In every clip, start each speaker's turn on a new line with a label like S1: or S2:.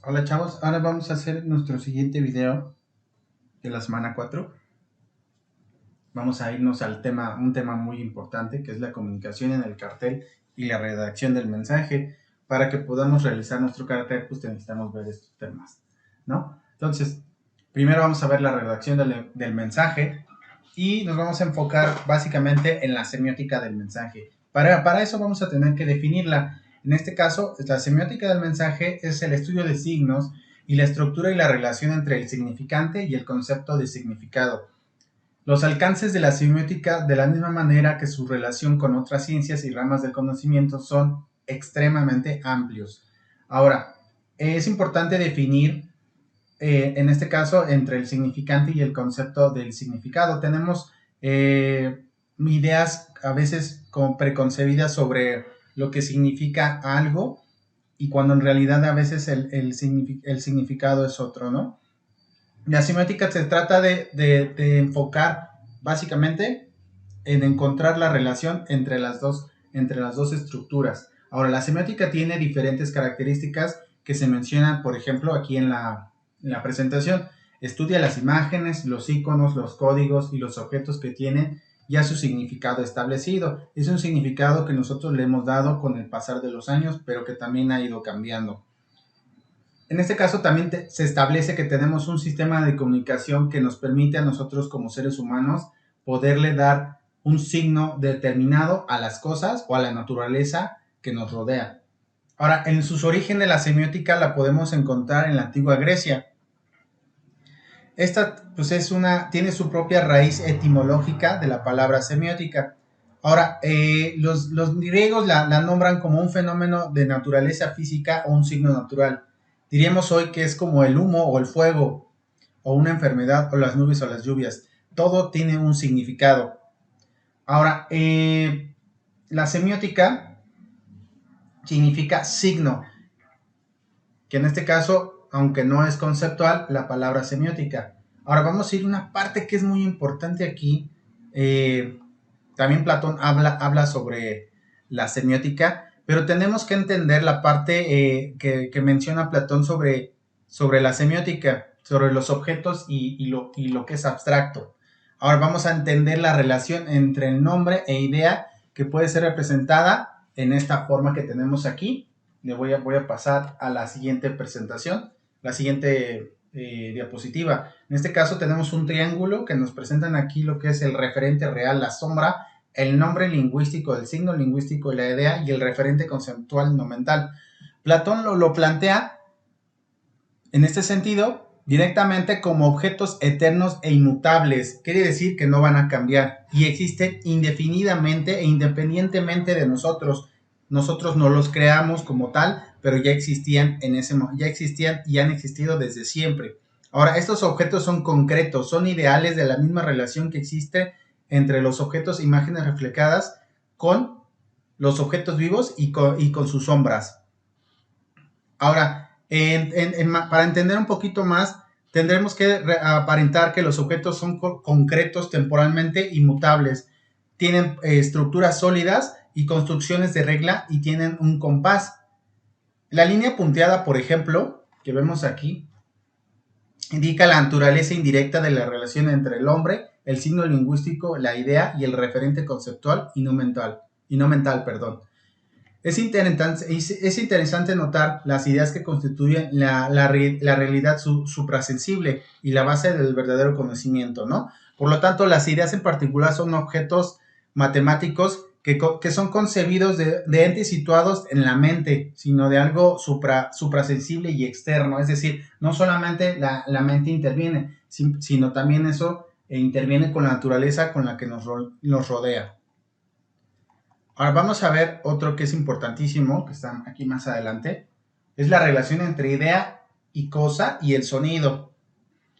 S1: Hola chavos, ahora vamos a hacer nuestro siguiente video de la semana 4. Vamos a irnos al tema, un tema muy importante que es la comunicación en el cartel y la redacción del mensaje. Para que podamos realizar nuestro cartel, pues necesitamos ver estos temas, ¿no? Entonces, primero vamos a ver la redacción del mensaje y nos vamos a enfocar básicamente en la semiótica del mensaje. Para eso vamos a tener que definirla. En este caso, la semiótica del mensaje es el estudio de signos y la estructura y la relación entre el significante y el concepto de significado. Los alcances de la semiótica, de la misma manera que su relación con otras ciencias y ramas del conocimiento, son extremadamente amplios. Ahora, es importante definir, en este caso, entre el significante y el concepto del significado. Tenemos ideas a veces como preconcebidas sobre lo que significa algo y cuando en realidad a veces el significado es otro, ¿no? La semiótica se trata de enfocar básicamente en encontrar la relación entre las dos estructuras. Ahora, la semiótica tiene diferentes características que se mencionan, por ejemplo, aquí en la presentación. Estudia las imágenes, los iconos, los códigos y los objetos que tienen ya su significado establecido. Es un significado que nosotros le hemos dado con el pasar de los años, pero que también ha ido cambiando. En este caso también se establece que tenemos un sistema de comunicación que nos permite a nosotros como seres humanos poderle dar un signo determinado a las cosas o a la naturaleza que nos rodea. Ahora, en sus orígenes la semiótica la podemos encontrar en la antigua Grecia. Esta pues tiene su propia raíz etimológica de la palabra semiótica. Ahora, los griegos la nombran como un fenómeno de naturaleza física o un signo natural. Diríamos hoy que es como el humo o el fuego, o una enfermedad, o las nubes o las lluvias. Todo tiene un significado. Ahora, la semiótica significa signo, que en este caso, aunque no es conceptual, la palabra semiótica. Ahora vamos a ir a una parte que es muy importante aquí. También Platón habla sobre la semiótica, pero tenemos que entender la parte que menciona Platón sobre la semiótica, sobre los objetos y lo que es abstracto. Ahora vamos a entender la relación entre el nombre e idea que puede ser representada en esta forma que tenemos aquí. Voy a pasar a la siguiente presentación, la siguiente diapositiva. En este caso tenemos un triángulo que nos presentan aquí lo que es el referente real, la sombra, el nombre lingüístico del signo lingüístico de la idea y el referente conceptual no mental. Platón lo plantea en este sentido directamente como objetos eternos e inmutables. Quiere decir que no van a cambiar y existen indefinidamente e independientemente de nosotros. Nosotros no los creamos como tal, pero ya existían ya existían y han existido desde siempre. Ahora, estos objetos son concretos, son ideales de la misma relación que existe entre los objetos imágenes reflejadas con los objetos vivos y con sus sombras. Ahora, para entender un poquito más, tendremos que aparentar que los objetos son concretos, temporalmente inmutables, tienen estructuras sólidas y construcciones de regla y tienen un compás. La línea punteada, por ejemplo, que vemos aquí, indica la naturaleza indirecta de la relación entre el hombre, el signo lingüístico, la idea y el referente conceptual y no mental, perdón. Es interesante notar las ideas que constituyen la realidad suprasensible y la base del verdadero conocimiento, ¿no? Por lo tanto, las ideas en particular son objetos matemáticos que son concebidos de entes situados en la mente, sino de algo suprasensible y externo. Es decir, no solamente la mente interviene, sino también eso interviene con la naturaleza con la que nos rodea. Ahora vamos a ver otro que es importantísimo, que está aquí más adelante. Es la relación entre idea y cosa y el sonido.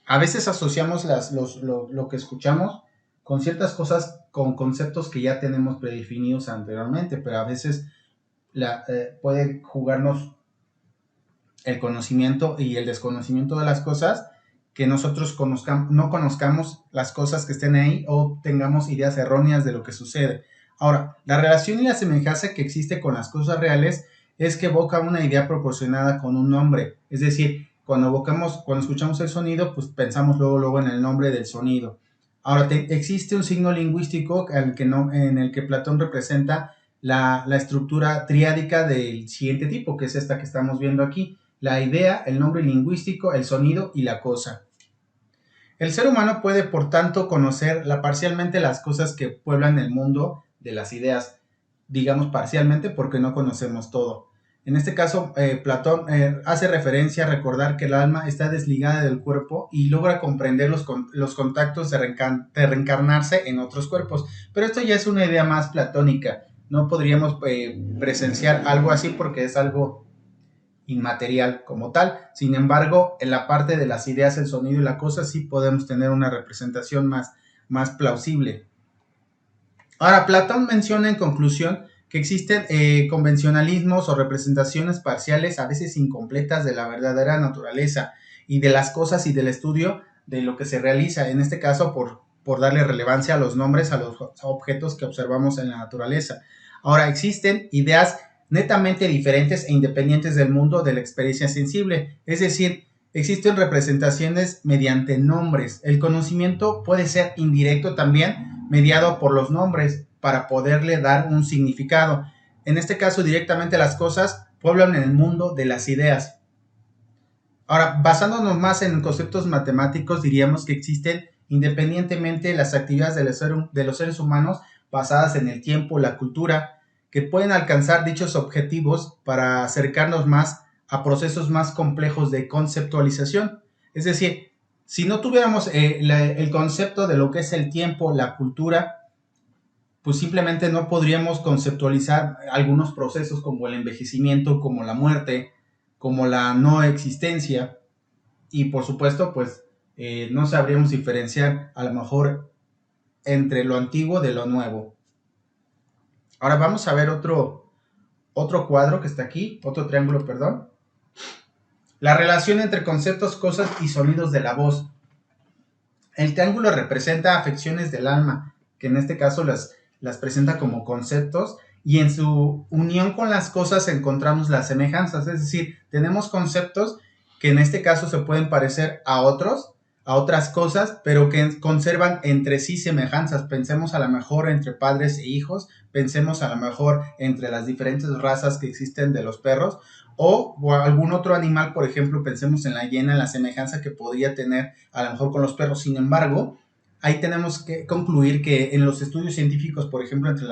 S1: A veces asociamos lo que escuchamos con ciertas cosas, con conceptos que ya tenemos predefinidos anteriormente, pero a veces puede jugarnos el conocimiento y el desconocimiento de las cosas, que nosotros no conozcamos las cosas que estén ahí o tengamos ideas erróneas de lo que sucede. Ahora, la relación y la semejanza que existe con las cosas reales es que evoca una idea proporcionada con un nombre. Es decir, cuando escuchamos el sonido, pues pensamos luego en el nombre del sonido. Ahora, existe un signo lingüístico en el que Platón representa la estructura triádica del siguiente tipo, que es esta que estamos viendo aquí: la idea, el nombre lingüístico, el sonido y la cosa. El ser humano puede, por tanto, conocer parcialmente las cosas que pueblan el mundo de las ideas, digamos parcialmente porque no conocemos todo. En este caso, Platón hace referencia a recordar que el alma está desligada del cuerpo y logra comprender los contactos de reencarnarse en otros cuerpos. Pero esto ya es una idea más platónica. No podríamos presenciar algo así porque es algo inmaterial como tal. Sin embargo, en la parte de las ideas, el sonido y la cosa, sí podemos tener una representación más plausible. Ahora, Platón menciona en conclusión que existen convencionalismos o representaciones parciales, a veces incompletas, de la verdadera naturaleza y de las cosas y del estudio de lo que se realiza, en este caso por darle relevancia a los nombres, a los objetos que observamos en la naturaleza. Ahora, existen ideas netamente diferentes e independientes del mundo de la experiencia sensible, es decir, existen representaciones mediante nombres. El conocimiento puede ser indirecto también, mediado por los nombres, para poderle dar un significado. En este caso, directamente las cosas pueblan en el mundo de las ideas. Ahora, basándonos más en conceptos matemáticos, diríamos que existen independientemente las actividades de los seres humanos basadas en el tiempo, la cultura, que pueden alcanzar dichos objetivos para acercarnos más a procesos más complejos de conceptualización. Es decir, si no tuviéramos el concepto de lo que es el tiempo, la cultura, pues simplemente no podríamos conceptualizar algunos procesos como el envejecimiento, como la muerte, como la no existencia, y por supuesto, pues no sabríamos diferenciar a lo mejor entre lo antiguo de lo nuevo. Ahora vamos a ver otro cuadro que está aquí, otro triángulo, perdón. La relación entre conceptos, cosas y sonidos de la voz. El triángulo representa afecciones del alma, que en este caso las presenta como conceptos, y en su unión con las cosas encontramos las semejanzas, es decir, tenemos conceptos que en este caso se pueden parecer a otras cosas, pero que conservan entre sí semejanzas. Pensemos a lo mejor entre padres e hijos, pensemos a lo mejor entre las diferentes razas que existen de los perros, o algún otro animal, por ejemplo, pensemos en la hiena, en la semejanza que podría tener a lo mejor con los perros. Sin embargo, ahí tenemos que concluir que en los estudios científicos, por ejemplo, entre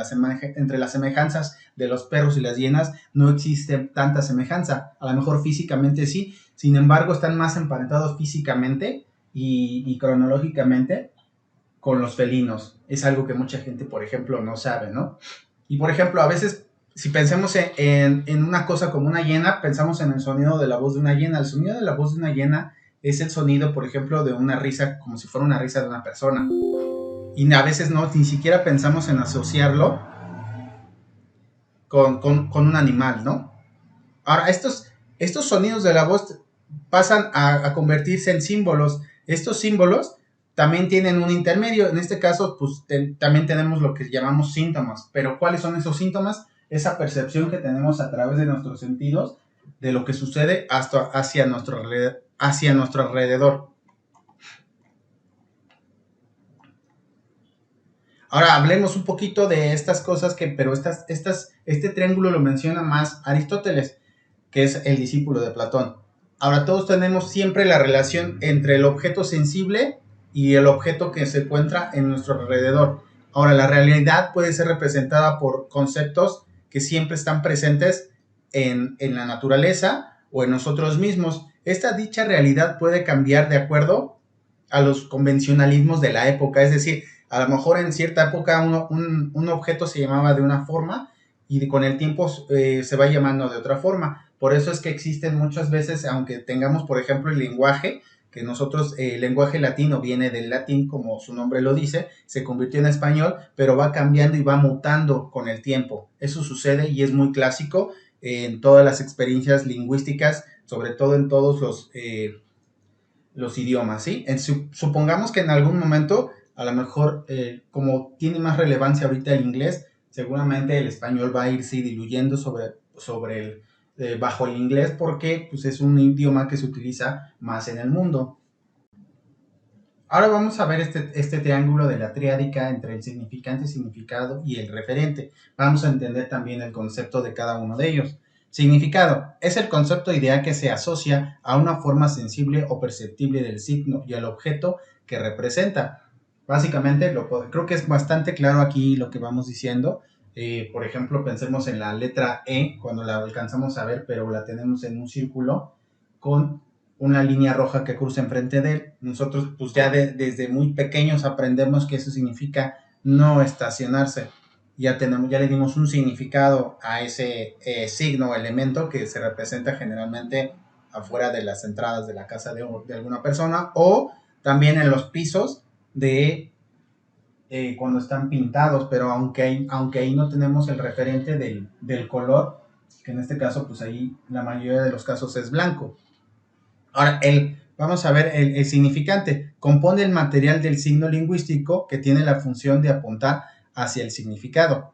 S1: las semejanzas de los perros y las hienas, no existe tanta semejanza. A lo mejor físicamente sí, sin embargo, están más emparentados físicamente y cronológicamente con los felinos. Es algo que mucha gente, por ejemplo, no sabe, ¿no? Y, por ejemplo, a veces, si pensamos en una cosa como una hiena, pensamos en el sonido de la voz de una hiena. El sonido de la voz de una hiena es el sonido, por ejemplo, de una risa, como si fuera una risa de una persona. Y a veces ni siquiera pensamos en asociarlo con un animal, ¿no? Ahora, estos sonidos de la voz pasan a convertirse en símbolos. Estos símbolos también tienen un intermedio. En este caso, pues también tenemos lo que llamamos síntomas. Pero ¿cuáles son esos síntomas? Esa percepción que tenemos a través de nuestros sentidos de lo que sucede hacia nuestro alrededor. Ahora hablemos un poquito de estas cosas pero este triángulo lo menciona más Aristóteles, que es el discípulo de Platón. Ahora todos tenemos siempre la relación entre el objeto sensible y el objeto que se encuentra en nuestro alrededor. Ahora, la realidad puede ser representada por conceptos que siempre están presentes en la naturaleza o en nosotros mismos. Esta dicha realidad puede cambiar de acuerdo a los convencionalismos de la época, es decir, a lo mejor en cierta época un objeto se llamaba de una forma y con el tiempo se va llamando de otra forma. Por eso es que existen muchas veces, aunque tengamos, por ejemplo, el lenguaje, que nosotros, el lenguaje latino viene del latín, como su nombre lo dice, se convirtió en español, pero va cambiando y va mutando con el tiempo. Eso sucede y es muy clásico en todas las experiencias lingüísticas, sobre todo en todos los idiomas, ¿sí? Supongamos que en algún momento, a lo mejor, como tiene más relevancia ahorita el inglés, seguramente el español va a irse diluyendo sobre bajo el inglés porque pues, es un idioma que se utiliza más en el mundo. Ahora vamos a ver este triángulo de la triádica entre el significante, significado y el referente. Vamos a entender también el concepto de cada uno de ellos. Significado es el concepto ideal que se asocia a una forma sensible o perceptible del signo y al objeto que representa. Básicamente, creo que es bastante claro aquí lo que vamos diciendo. Por ejemplo, pensemos en la letra E, cuando la alcanzamos a ver, pero la tenemos en un círculo con una línea roja que cruza enfrente de él. Nosotros pues ya desde muy pequeños aprendemos que eso significa no estacionarse. Ya le dimos un significado a ese signo o elemento que se representa generalmente afuera de las entradas de la casa de alguna persona o también en los pisos de cuando están pintados, pero aunque ahí no tenemos el referente del color, que en este caso pues ahí la mayoría de los casos es blanco. Ahora, vamos a ver el significante. Compone el material del signo lingüístico que tiene la función de apuntar hacia el significado.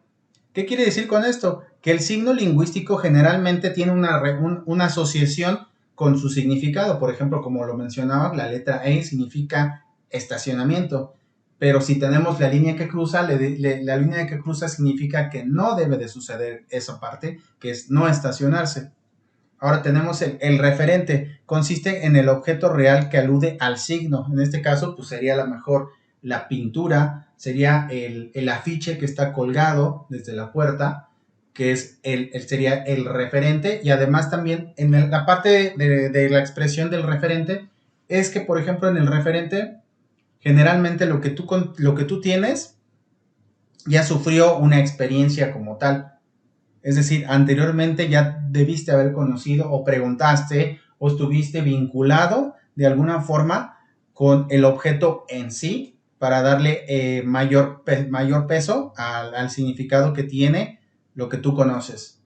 S1: ¿Qué quiere decir con esto? Que el signo lingüístico generalmente tiene una asociación con su significado. Por ejemplo, como lo mencionaba, la letra E significa estacionamiento. Pero si tenemos la línea que cruza, la línea que cruza significa que no debe de suceder esa parte, que es no estacionarse. Ahora tenemos el referente, consiste en el objeto real que alude al signo. En este caso, pues sería a lo mejor la pintura, sería el afiche que está colgado desde la puerta, que es sería el referente. Y además también en la parte de la expresión del referente, es que, por ejemplo, en el referente, generalmente lo que tú tienes ya sufrió una experiencia como tal. Es decir, anteriormente ya debiste haber conocido o preguntaste o estuviste vinculado de alguna forma con el objeto en sí para darle mayor peso al significado que tiene lo que tú conoces.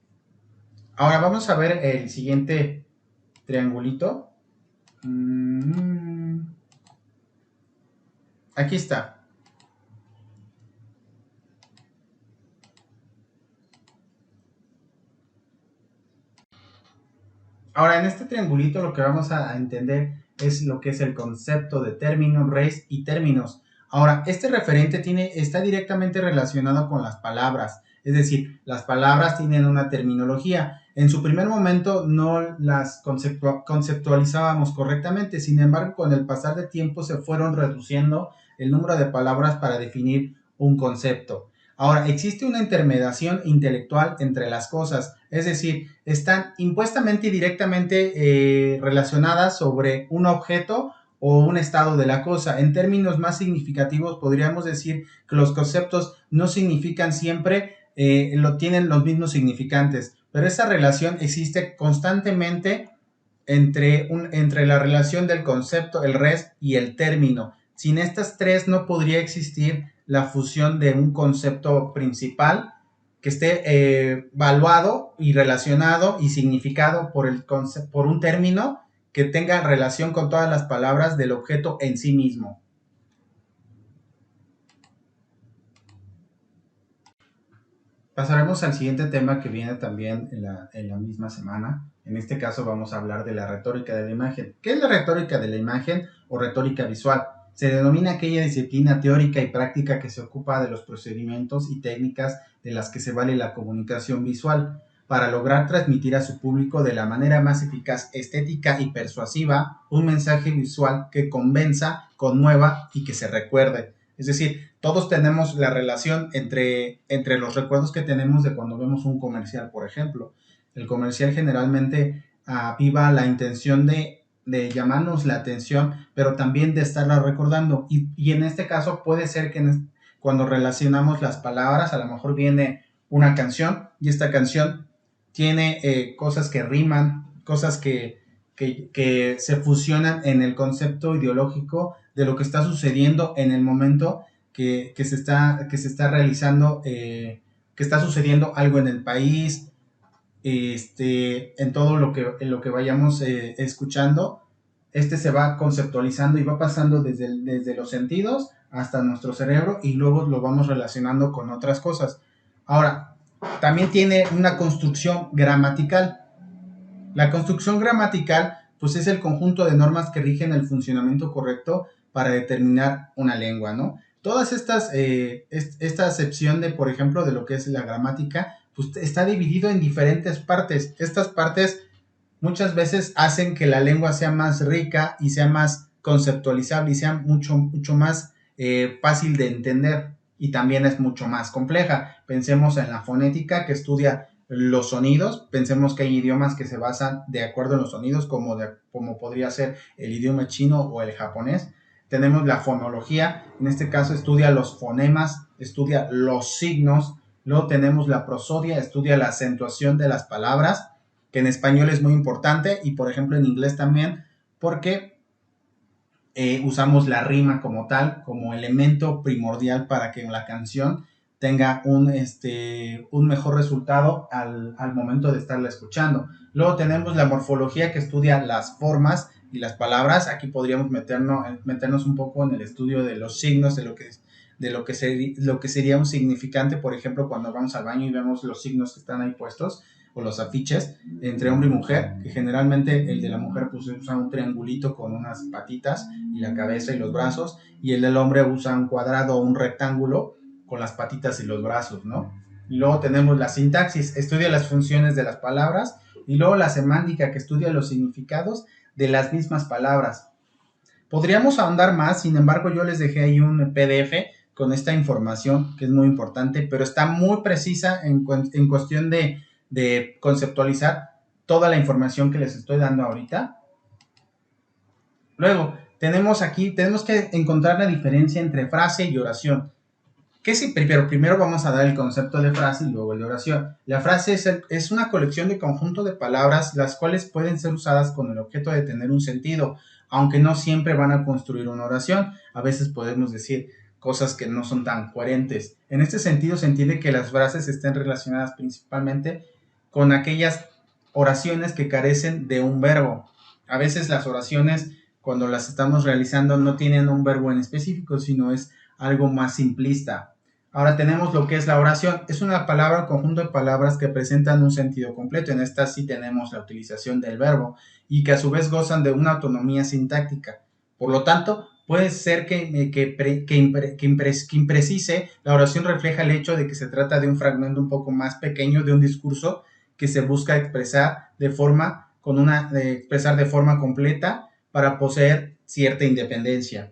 S1: Ahora vamos a ver el siguiente triangulito. Aquí está. Ahora, en este triangulito lo que vamos a entender es lo que es el concepto de término, res y términos. Ahora, este referente está directamente relacionado con las palabras, es decir, las palabras tienen una terminología. En su primer momento no las conceptualizábamos correctamente, sin embargo, con el pasar del tiempo se fueron reduciendo el número de palabras para definir un concepto. Ahora, existe una intermediación intelectual entre las cosas, es decir, están impuestamente y directamente relacionadas sobre un objeto o un estado de la cosa. En términos más significativos, podríamos decir que los conceptos no significan siempre, tienen los mismos significantes, pero esa relación existe constantemente entre la relación del concepto, el res y el término. Sin estas tres no podría existir la fusión de un concepto principal que esté evaluado y relacionado y significado por un término que tenga relación con todas las palabras del objeto en sí mismo. Pasaremos al siguiente tema que viene también en la misma semana. En este caso vamos a hablar de la retórica de la imagen. ¿Qué es la retórica de la imagen o retórica visual? Se denomina aquella disciplina teórica y práctica que se ocupa de los procedimientos y técnicas de las que se vale la comunicación visual para lograr transmitir a su público de la manera más eficaz, estética y persuasiva un mensaje visual que convenza, conmueva y que se recuerde. Es decir, todos tenemos la relación entre los recuerdos que tenemos de cuando vemos un comercial, por ejemplo. El comercial generalmente aviva la intención de llamarnos la atención, pero también de estarla recordando. Y en este caso puede ser que cuando relacionamos las palabras, a lo mejor viene una canción y esta canción tiene cosas que riman, cosas que se fusionan en el concepto ideológico de lo que está sucediendo en el momento que se está realizando, que está sucediendo algo en el país, en todo en lo que vayamos escuchando. Se va conceptualizando y va pasando desde los sentidos hasta nuestro cerebro y luego lo vamos relacionando con otras cosas. Ahora, también tiene una construcción gramatical. La construcción gramatical, pues es el conjunto de normas que rigen el funcionamiento correcto para determinar una lengua, ¿no? Todas estas, esta acepción de, por ejemplo, de lo que es la gramática, pues está dividido en diferentes partes. Estas partes muchas veces hacen que la lengua sea más rica y sea más conceptualizable y sea mucho más fácil de entender, y también es mucho más compleja. Pensemos en la fonética, que estudia los sonidos. Pensemos que hay idiomas que se basan de acuerdo en los sonidos, como podría ser el idioma chino o el japonés. Tenemos la fonología, en este caso estudia los fonemas, estudia los signos. Luego tenemos la prosodia, estudia la acentuación de las palabras, que en español es muy importante, y por ejemplo en inglés también, porque usamos la rima como tal, como elemento primordial para que la canción tenga un mejor resultado al momento de estarla escuchando. Luego tenemos la morfología, que estudia las formas y las palabras. Aquí podríamos meternos un poco en el estudio de los signos, lo que sería un significante, por ejemplo, cuando vamos al baño y vemos los signos que están ahí puestos, o los afiches entre hombre y mujer, que generalmente el de la mujer pues usa un triangulito con unas patitas y la cabeza y los brazos, y el del hombre usa un cuadrado o un rectángulo con las patitas y los brazos, ¿no? Y luego tenemos la sintaxis, estudia las funciones de las palabras, y luego la semántica, que estudia los significados de las mismas palabras. Podríamos ahondar más, sin embargo yo les dejé ahí un PDF con esta información que es muy importante, pero está muy precisa en cuestión de conceptualizar toda la información que les estoy dando ahorita. Luego, tenemos que encontrar la diferencia entre frase y oración. Primero vamos a dar el concepto de frase y luego el de oración. La frase es una colección de conjunto de palabras, las cuales pueden ser usadas con el objeto de tener un sentido, aunque no siempre van a construir una oración. A veces podemos decir cosas que no son tan coherentes. En este sentido se entiende que las frases estén relacionadas principalmente con aquellas oraciones que carecen de un verbo. A veces las oraciones, cuando las estamos realizando, no tienen un verbo en específico, sino es algo más simplista. Ahora tenemos lo que es la oración. Es una palabra, un conjunto de palabras que presentan un sentido completo. En esta sí tenemos la utilización del verbo y que a su vez gozan de una autonomía sintáctica. Por lo tanto, puede ser que imprecise. La oración refleja el hecho de que se trata de un fragmento un poco más pequeño de un discurso que se busca expresar de forma completa para poseer cierta independencia,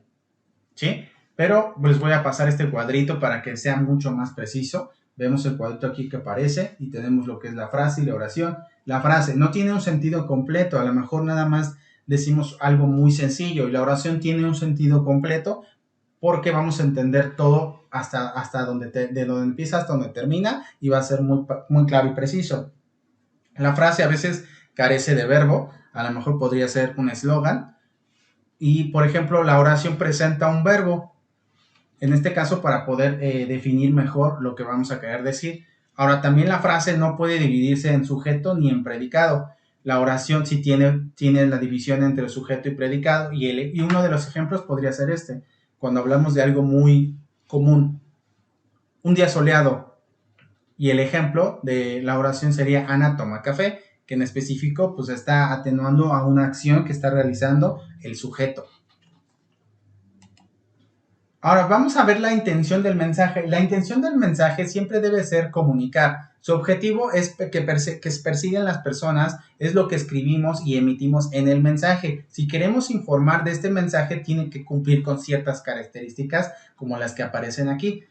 S1: ¿sí? Pero les voy a pasar este cuadrito para que sea mucho más preciso. Vemos el cuadrito aquí que aparece y tenemos lo que es la frase y la oración. La frase no tiene un sentido completo, a lo mejor nada más decimos algo muy sencillo, y la oración tiene un sentido completo porque vamos a entender todo hasta de donde empieza hasta donde termina, y va a ser muy claro y preciso. La frase a veces carece de verbo, a lo mejor podría ser un eslogan, y por ejemplo la oración presenta un verbo, en este caso para poder definir mejor lo que vamos a querer decir. Ahora, también la frase no puede dividirse en sujeto ni en predicado. La oración sí tiene la división entre sujeto y predicado, y uno de los ejemplos podría ser este, cuando hablamos de algo muy común, un día soleado, y el ejemplo de la oración sería Ana toma café, que en específico pues está atenuando a una acción que está realizando el sujeto. Ahora vamos a ver la intención del mensaje. La intención del mensaje siempre debe ser comunicar. Su objetivo es que persiguen las personas, es lo que escribimos y emitimos en el mensaje. Si queremos informar de este mensaje, tiene que cumplir con ciertas características como las que aparecen aquí,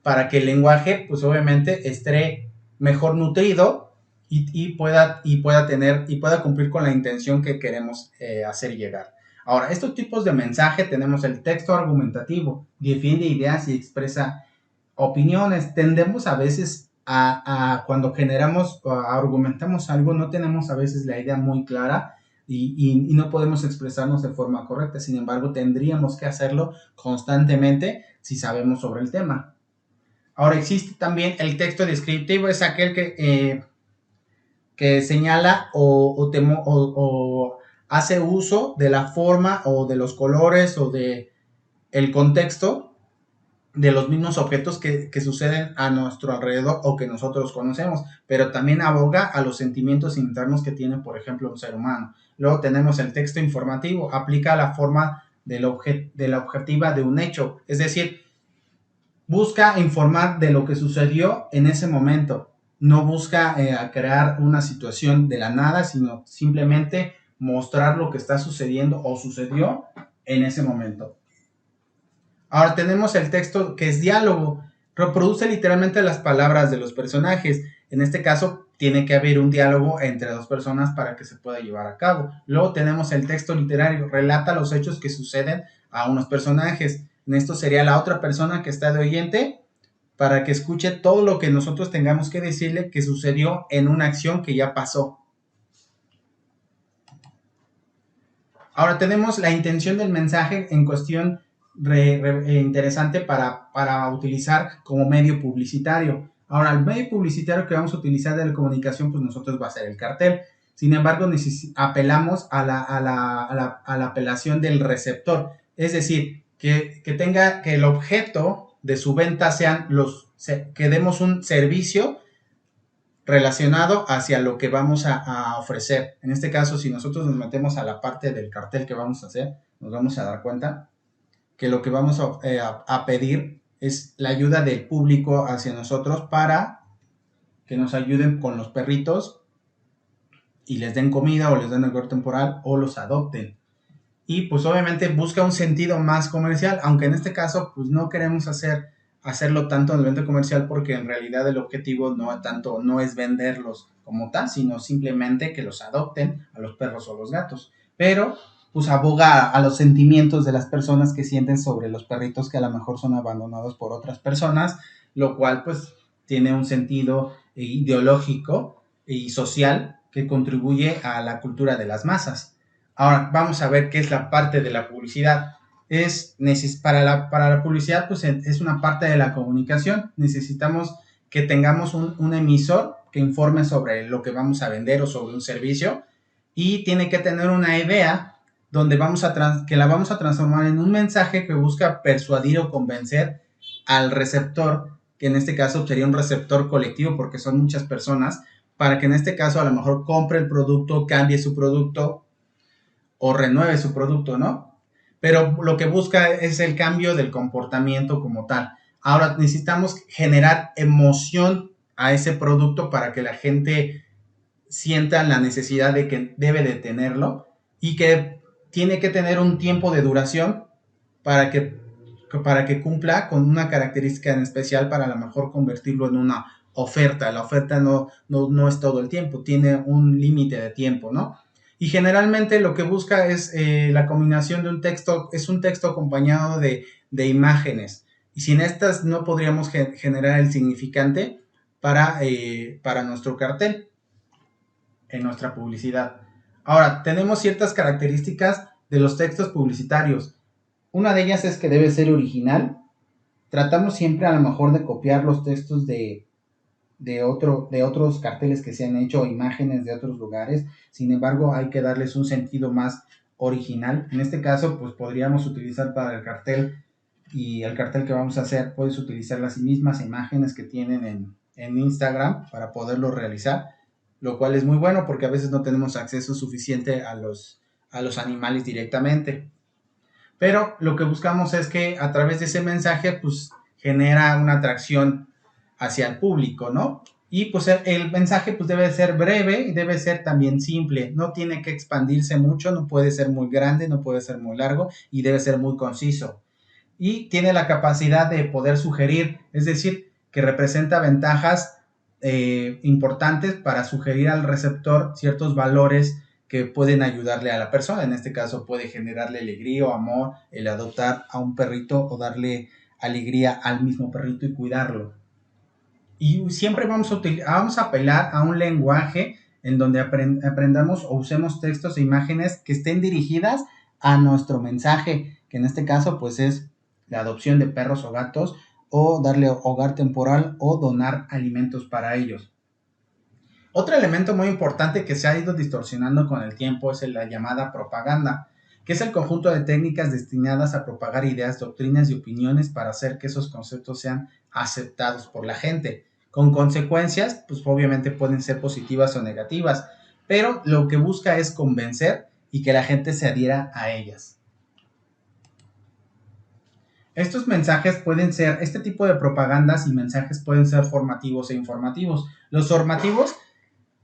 S1: para que el lenguaje, pues obviamente, esté mejor nutrido y pueda cumplir con la intención que queremos hacer llegar. Ahora, estos tipos de mensaje tenemos el texto argumentativo, defiende ideas y expresa opiniones. Tendemos a veces cuando argumentamos algo, no tenemos a veces la idea muy clara y no podemos expresarnos de forma correcta. Sin embargo, tendríamos que hacerlo constantemente si sabemos sobre el tema. Ahora existe también el texto descriptivo, es aquel que señala o hace uso de la forma o de los colores o de el contexto de los mismos objetos que suceden a nuestro alrededor o que nosotros conocemos, pero también aboga a los sentimientos internos que tiene, por ejemplo, un ser humano. Luego tenemos el texto informativo, aplica la forma de la objetiva de un hecho, es decir, busca informar de lo que sucedió en ese momento, no busca crear una situación de la nada, sino simplemente mostrar lo que está sucediendo o sucedió en ese momento. Ahora tenemos el texto que es diálogo, reproduce literalmente las palabras de los personajes. En este caso, tiene que haber un diálogo entre dos personas para que se pueda llevar a cabo. Luego tenemos el texto literario, relata los hechos que suceden a unos personajes. En esto sería la otra persona que está de oyente para que escuche todo lo que nosotros tengamos que decirle que sucedió en una acción que ya pasó. Ahora tenemos la intención del mensaje en cuestión interesante para utilizar como medio publicitario. Ahora, el medio publicitario que vamos a utilizar de la comunicación, pues nosotros va a ser el cartel. Sin embargo, apelamos a la apelación del receptor. Es decir, que el objeto de su venta sean que demos un servicio relacionado hacia lo que vamos a ofrecer. En este caso, si nosotros nos metemos a la parte del cartel que vamos a hacer, nos vamos a dar cuenta que lo que vamos a pedir es la ayuda del público hacia nosotros para que nos ayuden con los perritos y les den comida o les den alcohol temporal o los adopten. Y pues obviamente busca un sentido más comercial, aunque en este caso pues no queremos hacerlo tanto en el evento comercial porque en realidad el objetivo no es venderlos como tal, sino simplemente que los adopten a los perros o los gatos. Pero pues aboga a los sentimientos de las personas que sienten sobre los perritos que a lo mejor son abandonados por otras personas, lo cual pues tiene un sentido ideológico y social que contribuye a la cultura de las masas. Ahora vamos a ver qué es la parte de la publicidad. Para la publicidad, pues es una parte de la comunicación. Necesitamos que tengamos un emisor que informe sobre lo que vamos a vender o sobre un servicio y tiene que tener una idea donde que la vamos a transformar en un mensaje que busca persuadir o convencer al receptor, que en este caso sería un receptor colectivo porque son muchas personas, para que en este caso a lo mejor compre el producto, cambie su producto o renueve su producto, ¿no? Pero lo que busca es el cambio del comportamiento como tal. Ahora necesitamos generar emoción a ese producto para que la gente sienta la necesidad de que debe de tenerlo y que tiene que tener un tiempo de duración para que cumpla con una característica en especial para a lo mejor convertirlo en una oferta. La oferta no es todo el tiempo, tiene un límite de tiempo, ¿no? Y generalmente lo que busca es la combinación de un texto, es un texto acompañado de imágenes. Y sin estas no podríamos generar el significante para nuestro cartel, en nuestra publicidad. Ahora, tenemos ciertas características de los textos publicitarios. Una de ellas es que debe ser original. Tratamos siempre a lo mejor de copiar los textos de otros carteles que se han hecho o imágenes de otros lugares. Sin embargo, hay que darles un sentido más original. En este caso, pues podríamos utilizar para el cartel y el cartel que vamos a hacer, puedes utilizar las mismas imágenes que tienen en Instagram para poderlo realizar, lo cual es muy bueno porque a veces no tenemos acceso suficiente a los animales directamente. Pero lo que buscamos es que a través de ese mensaje, pues genera una atracción hacia el público, ¿no? Y pues el mensaje pues debe ser breve y debe ser también simple, no tiene que expandirse mucho, no puede ser muy grande, no puede ser muy largo y debe ser muy conciso. Y tiene la capacidad de poder sugerir, es decir, que representa ventajas importantes para sugerir al receptor ciertos valores que pueden ayudarle a la persona. En este caso puede generarle alegría o amor el adoptar a un perrito o darle alegría al mismo perrito y cuidarlo. Y siempre vamos a apelar a un lenguaje en donde aprendamos o usemos textos e imágenes que estén dirigidas a nuestro mensaje, que en este caso pues es la adopción de perros o gatos o darle hogar temporal o donar alimentos para ellos. Otro elemento muy importante que se ha ido distorsionando con el tiempo es la llamada propaganda, que es el conjunto de técnicas destinadas a propagar ideas, doctrinas y opiniones para hacer que esos conceptos sean aceptados por la gente, con consecuencias, pues obviamente pueden ser positivas o negativas, pero lo que busca es convencer y que la gente se adhiera a ellas. Estos mensajes pueden ser, este tipo de propagandas y mensajes pueden ser formativos e informativos. Los formativos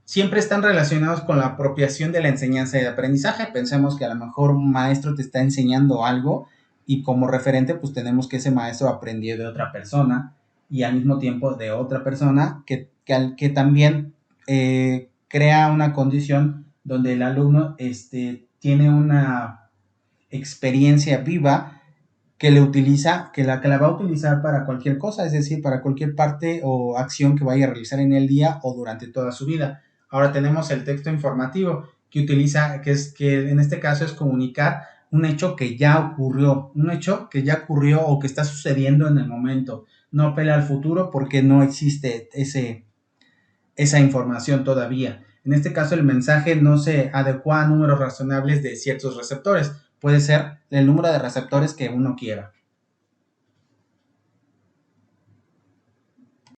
S1: siempre están relacionados con la apropiación de la enseñanza y de aprendizaje. Pensemos que a lo mejor un maestro te está enseñando algo y como referente pues tenemos que ese maestro aprendió de otra persona y al mismo tiempo de otra persona que también crea una condición donde el alumno tiene una experiencia viva que le utiliza, que la va a utilizar para cualquier cosa, es decir, para cualquier parte o acción que vaya a realizar en el día o durante toda su vida. Ahora tenemos el texto informativo que utiliza, que en este caso es comunicar un hecho que ya ocurrió, un hecho que ya ocurrió o que está sucediendo en el momento. No apela al futuro porque no existe esa información todavía. En este caso el mensaje no se adecua a números razonables de ciertos receptores. Puede ser el número de receptores que uno quiera.